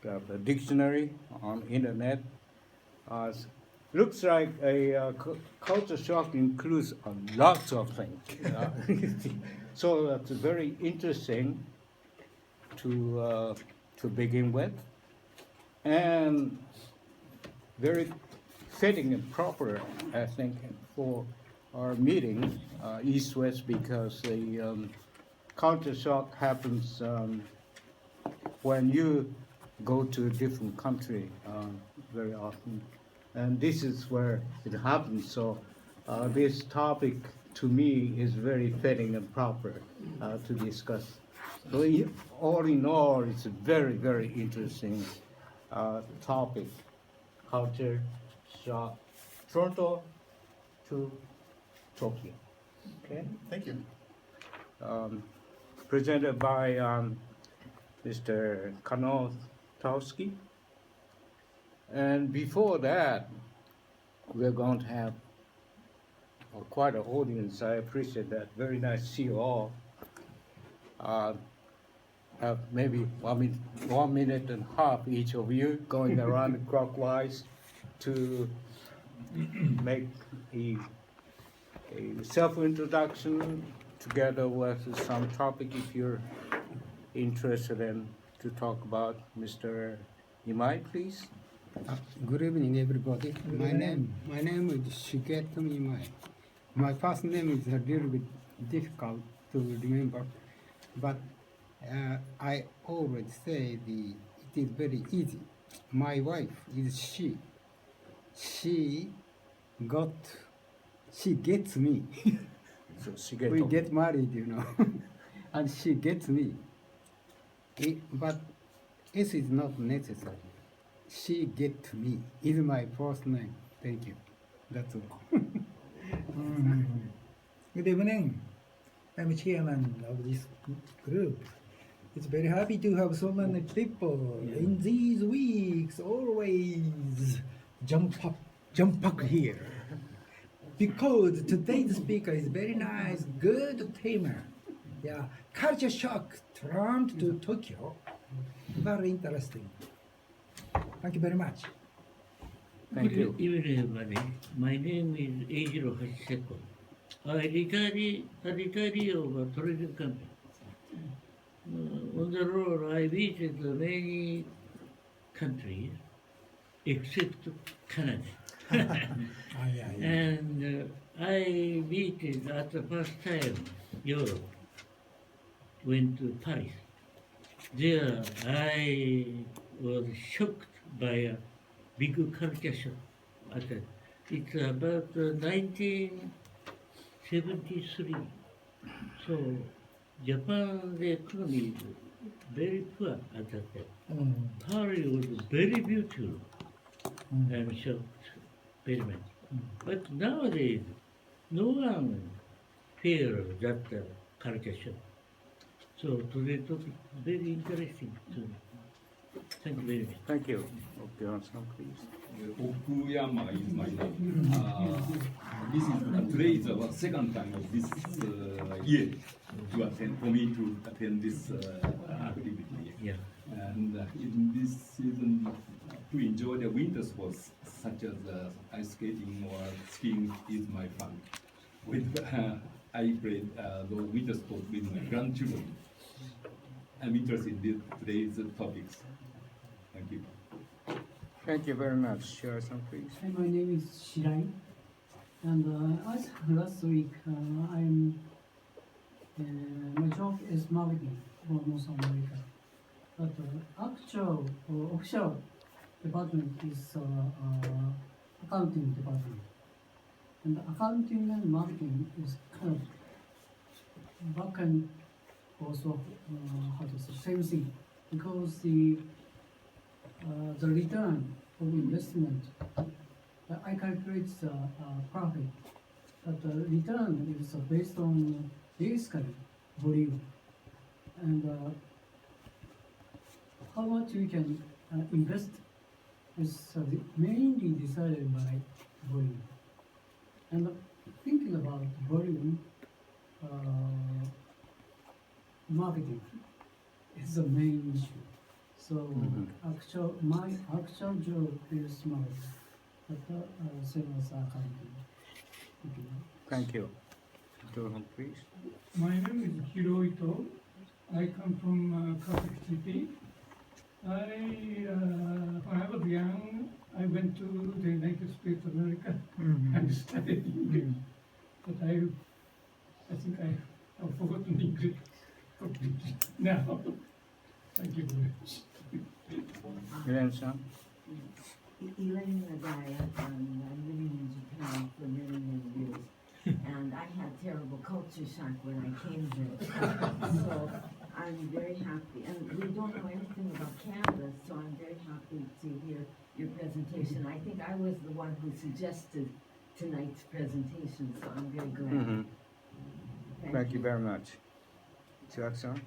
the dictionary on internet. Looks like a culture shock includes lots of things. So that's very interesting to begin with, and very fitting and proper, I think, for our meeting, East-West, because the culture shock happens when you go to a different country very often, and this is where it happens. So this topic to me is very fitting and proper to discuss. So all in all, it's a very, very interesting topic, culture shock, Toronto to Tokyo. Okay, Thank you. Presented by Mr. Kanotowski. And before that, we're going to have quite an audience. I appreciate that. Very nice to see you all. Have maybe 1 minute and a half each of you going around clockwise to make a self-introduction together with some topic if you're interested in to talk about. Mr. Imai, please. Good evening, everybody. My name is Shigeto Imai. My first name is a little bit difficult to remember, but I always say it is very easy. My wife is she. She gets me. So Shigeto. We get married, and she gets me. But S is not necessary. She gets me is my first name. Thank you. That's all. Good evening. I'm chairman of this group. It's very happy to have so many people in these weeks. Always jump up here. Because today's speaker is very nice, good tamer. Yeah, culture shock, Toronto to Tokyo. Very interesting. Thank you very much. Thank you. Good evening, everybody. My name is Eijiro Hachiseko. I retired of a tourism company. On the road, I visited many countries except Canada. And I visited at the first time Europe, went to Paris. There I was shocked by a big culture shock. It's about 1973. So Japan's economy is very poor at that time. Paris was very beautiful. I'm shocked very much. But nowadays, no one fears that culture shock. So today's topic is very interesting to me. Thank you very much. Thank you. Okuyan-san, please. Okuyama is my name. Today is the second time of this year for me to attend this activity. Yeah. And in this season, to enjoy the winter sports such as ice skating or skiing is my fun. I played the winter sport with my grandchildren. I'm interested in today's topics. Thank you. Thank you very much. Shira-san, please. Hi, my name is Shirai, and as last week, my job is marketing for North America, but actual or official department is accounting department, and accounting and marketing is kind of back and also how to say same thing, because the return of investment, I calculate the profit, but the return is based on basically volume, and how much we can invest is mainly decided by volume. And thinking about volume, marketing is the main issue. So my actual job is Maori, but sales are accounting. Thank you. Jordan, please. My name is Hirohito. I come from Kawasaki City. When I was young, I went to the United States of America and studied English. But I think I have forgotten English completely now. Thank you very much. Elaine-san. Elaine Nagaya, I'm living in Japan for many, many years. And I had terrible culture shock when I came here. So I'm very happy. And we don't know anything about Canada, so I'm very happy to hear your presentation. I think I was the one who suggested tonight's presentation, so I'm very glad. Thank you very much. Chiraki-san.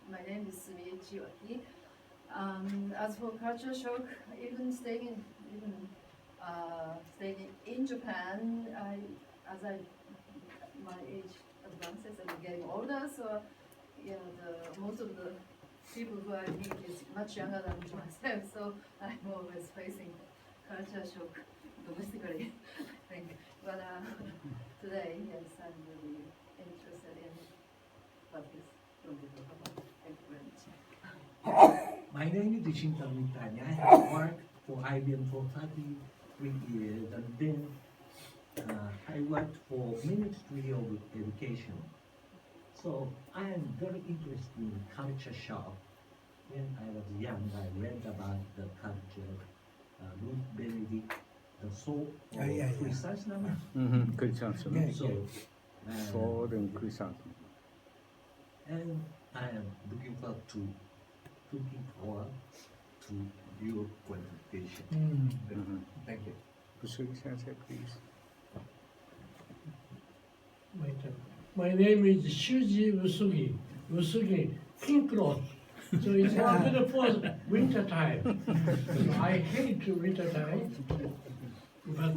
My name is Sumi Chiwaki. As for culture shock, even staying in Japan, my age advances and getting older, so most of the people who I meet is much younger than myself, so I'm always facing culture shock domestically, I think. But today, yes, I'm really interested in what this going to talk about. Thank you very much. My name is Shinta Mitani. I have worked for IBM for 33 years, and then I worked for Ministry of Education. So I am very interested in culture shock. When I was young, I read about the culture, Ruth Benedict, the soul of chrysanthemum. Chrysanthemum. So, Sword and chrysanthemum. and I am looking forward to your presentation. Thank you. Kusuri-sensei, please. My turn. My name is Shuji Usugi. Usugi, pink cloth. So it's not good for winter time. So I hate winter time. But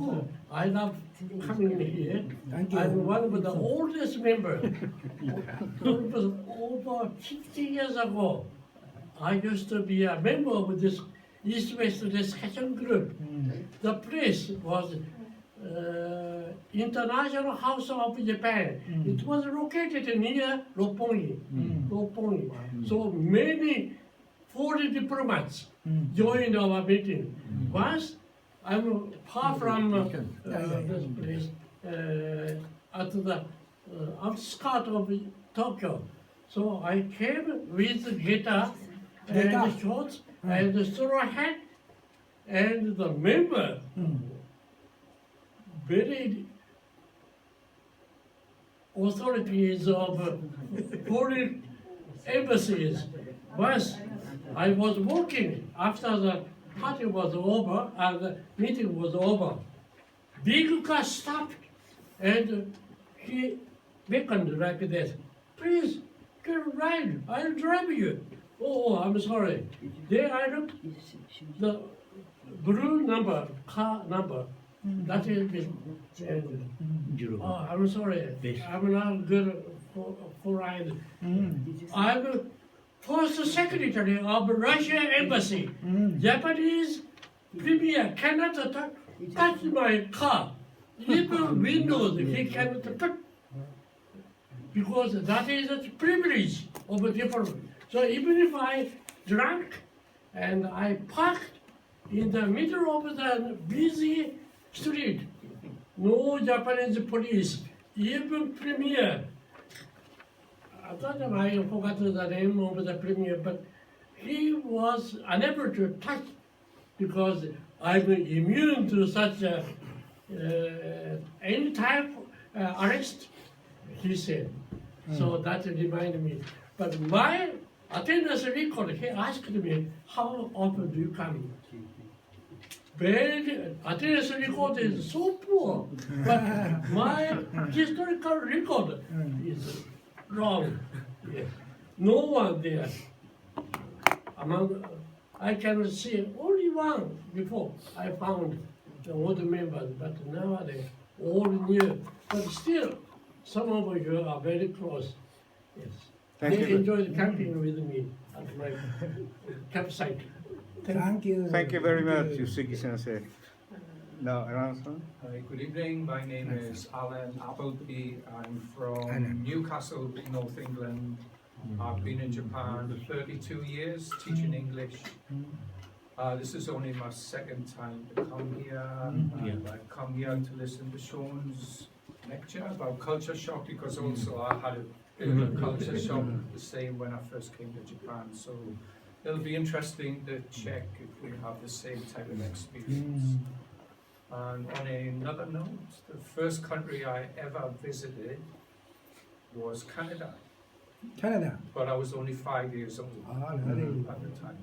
I love coming here. Thank you. I'm one of the oldest members. Over 50 years ago, I used to be a member of this East-West discussion group. The place was International House of Japan. It was located near Roppongi. So many foreign diplomats joined our meeting. Once I'm far from this place, at the outskirts of Tokyo. So I came with guitar and shorts and straw hat, and the member very authorities of foreign embassies. Once I was walking after the party was over and the meeting was over. Big car stopped and he beckoned like this. Please get a ride. I'll drive you. Oh, I'm sorry. Then I looked the blue number, car number. That is oh, I'm sorry. I'm not good for ride. I'm first secretary of Russian embassy. Japanese premier cannot touch my car. Even windows he cannot touch. Because that is a privilege of a diplomat. So even if I drank and I parked in the middle of the busy street, no Japanese police, even premier. At that time I forgot the name of the premier, but he was unable to touch because I'm immune to such any type arrest, he said. So that reminded me. But my attendance record, he asked me, how often do you come? Very, attendance record is so poor, but my historical record is wrong. Yes. No one there. Among, I can see only one before I found the old members, but nowadays all new. But still, some of you are very close. Yes. Thank They you. enjoyed camping with me at my campsite. Thank you. Thank you very much, Yusuki Sensei. Now, Alan-san. Hi, good evening. My name is Alan Appleby. I'm from Newcastle, North England. I've been in Japan 32 years teaching English. This is only my second time to come here. And I've come here to listen to Sean's lecture about culture shock because also I had a bit of a culture shock the same when I first came to Japan. So it'll be interesting to check if we have the same type of experience. And on another note, the first country I ever visited was Canada. Canada. But I was only 5 years old really? at the time.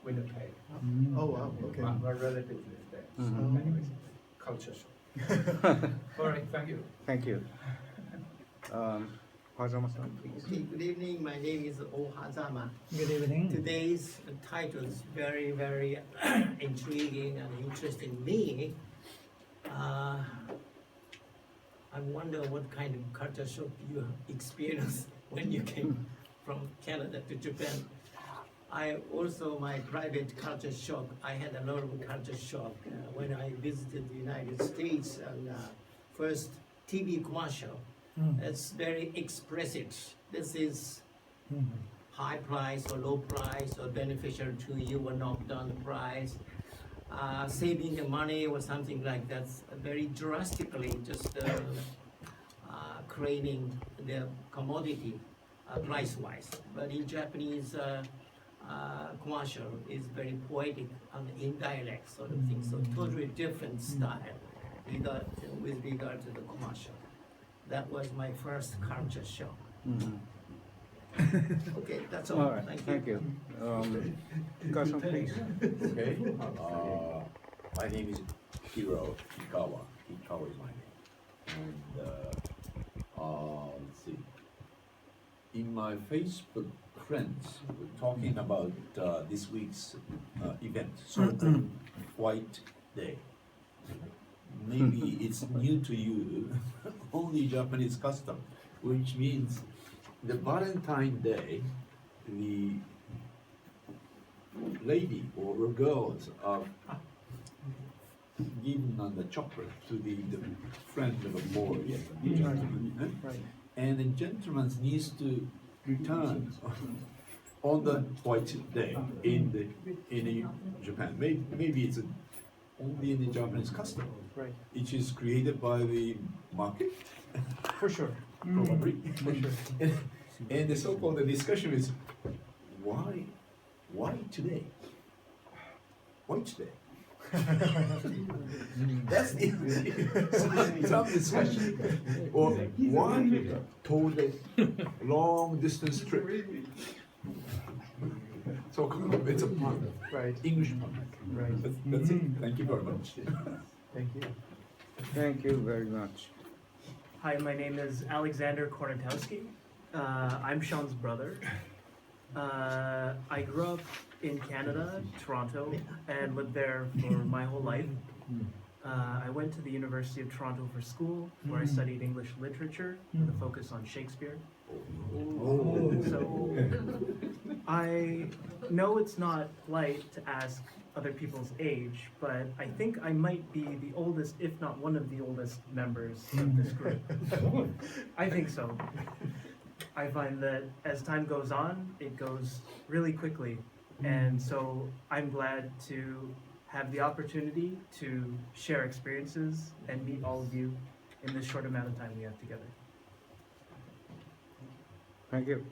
Winnipeg. Oh wow, okay. My relative lived there. So anyway, culture shock. All right, thank you. Thank you. Hazama-san, please. Okay, good evening. My name is O Hazama. Good evening. Today's title is very, very intriguing and interesting me. I wonder what kind of culture shock you experienced when you came from Canada to Japan. I also, my private culture shock, I had a lot of culture shock when I visited the United States and first TV commercial. It's very expressive. This is high price or low price or beneficial to you or knock down the price. Saving the money or something like that, very drastically just creating the commodity price-wise. But in Japanese commercial is very poetic and indirect sort of thing, so totally different style with regard to the commercial. That was my first culture shock. Okay, that's all. All right, thank you. Hikawa-san, please. Okay. My name is Hiro Hikawa. Hikawa is my name. And let's see. In my Facebook friends, we're talking about this week's event, so-called White Day. Maybe it's new to you, only Japanese custom, which means the Valentine Day, the lady or girls are giving the chocolate to the friend of a boy, and the gentleman needs to return on the White Day in Japan. Maybe it's only in the Japanese custom. Right. It is created by the market. For sure. Probably. For sure. And the so-called discussion is why today? Why today? That's it. Some discussion. Or why told a long distance trip? So it's a pun. Right. English pun. Right. That's it. Thank you very much. Thank you. Thank you very much. Hi, my name is Alexander Kornatowski. I'm Sean's brother. I grew up in Canada, Toronto, and lived there for my whole life. I went to the University of Toronto for school, where I studied English literature with a focus on Shakespeare. So I know it's not polite to ask other people's age, but I think I might be the oldest, if not one of the oldest members of this group. I think so. I find that as time goes on, it goes really quickly. And so I'm glad to have the opportunity to share experiences and meet all of you in this short amount of time we have together. Thank you.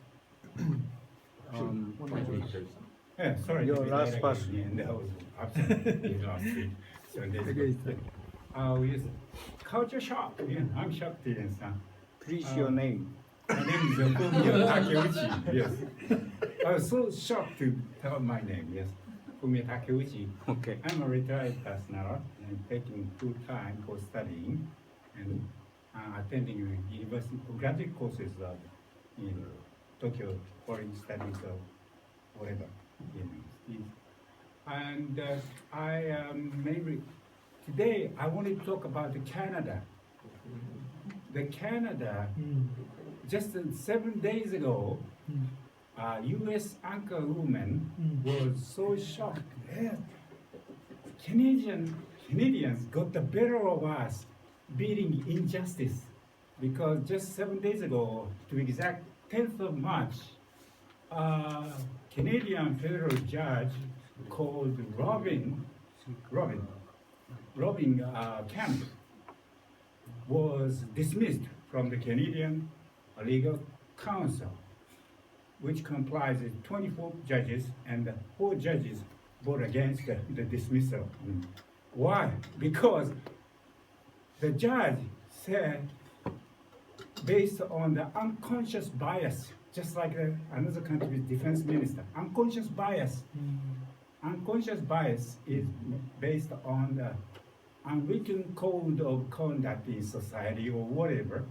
Yeah, sorry. Your last question. And I was absent in last week. So yes, culture shock. Yeah, I'm shocked. Yes. Please, your name. My name is Fumio Takeuchi. Yes. I was so shocked to tell my name. Yes, Fumio Takeuchi. Okay. I'm a retired personnel and taking full time for studying and attending university graduate courses in Tokyo Foreign Studies or whatever. And today I want to talk about Canada. The Canada, just 7 days ago, U.S. anchor woman was so shocked. Yeah. Canadians got the better of us beating injustice because just 7 days ago, to be exact, 10th of March, Canadian federal judge called Robin Camp was dismissed from the Canadian Legal Council, which comprises 24 judges, and 4 judges vote against the dismissal. Why? Because the judge said, based on the unconscious bias, just like another country's defense minister, unconscious bias. Unconscious bias is based on the unwritten code of conduct in society or whatever.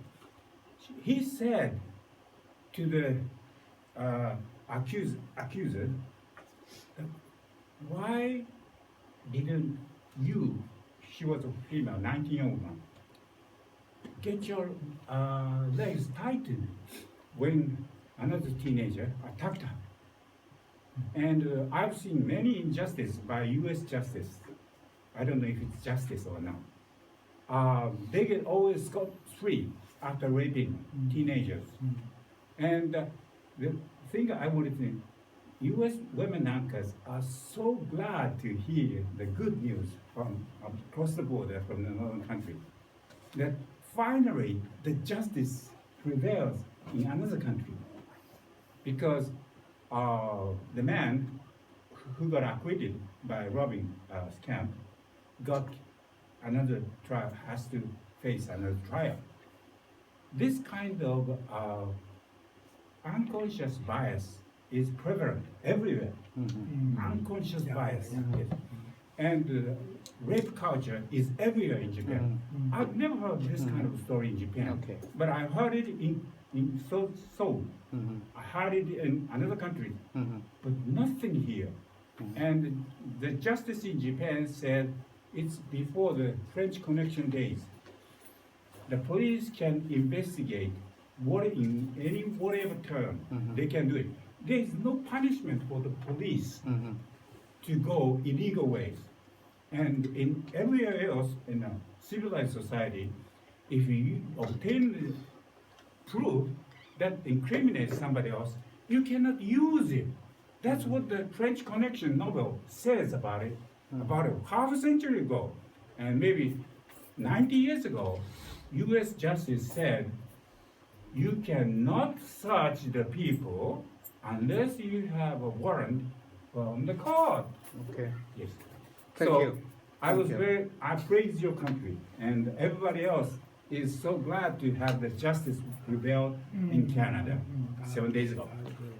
He said to the accuser, why didn't you, she was a female, 19-year-old woman, get your legs tightened when another teenager attacked her? And I've seen many injustice by U.S. justice. I don't know if it's justice or not. They get always scot-free after raping teenagers. And the thing I wanted to say, U.S. women anchors are so glad to hear the good news from across the border from the northern country, that finally the justice prevails in another country. Because the man who got acquitted by robbing scam got another trial, has to face another trial. This kind of unconscious bias is prevalent everywhere. Unconscious bias. Yes. And rape culture is everywhere in Japan. I've never heard this kind of story in Japan, but I heard it in Seoul. I heard it in another country, but nothing here. And the justice in Japan said it's before the French Connection days. The police can investigate in any whatever term, they can do it. There is no punishment for the police to go illegal ways. And in everywhere else in a civilized society, if you obtain proof that incriminates somebody else, you cannot use it. That's what the French Connection novel says about it, about half a century ago. And maybe 90 years ago, US justice said, you cannot search the people unless you have a warrant from the court. Okay. Yes. Thank So you. I praise your country, and everybody else is so glad to have the justice prevail in Canada 7 days ago.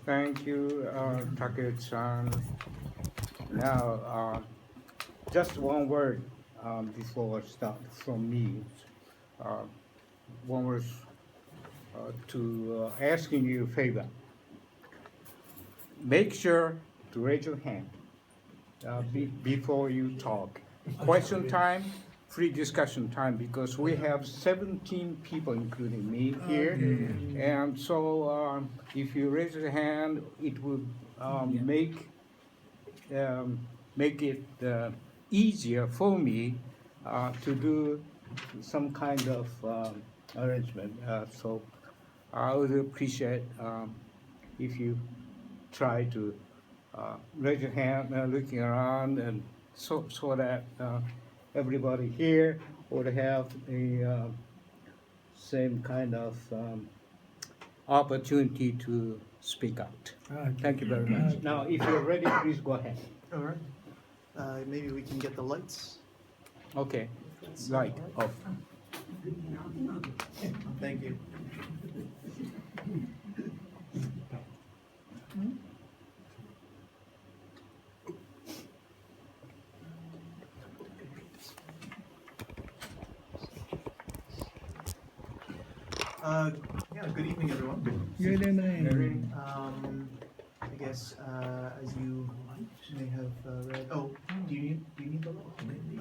Thank you, Takeuchi-san. Now, just one word before I start from me. One word to asking you a favor. Make sure to raise your hand before you talk. Question time, free discussion time, because we have 17 people, including me, here. And so if you raise your hand, it will make it easier for me to do some kind of arrangement. So I would appreciate if you try to raise your hand, looking around, and so that everybody here would have the same kind of opportunity to speak out. Thank you very much. Now, if you're ready, please go ahead. All right. Maybe we can get the lights. Okay, light off. Thank you. Yeah, good evening, everyone. Good evening. I guess as you may have read. Oh, do you need the light?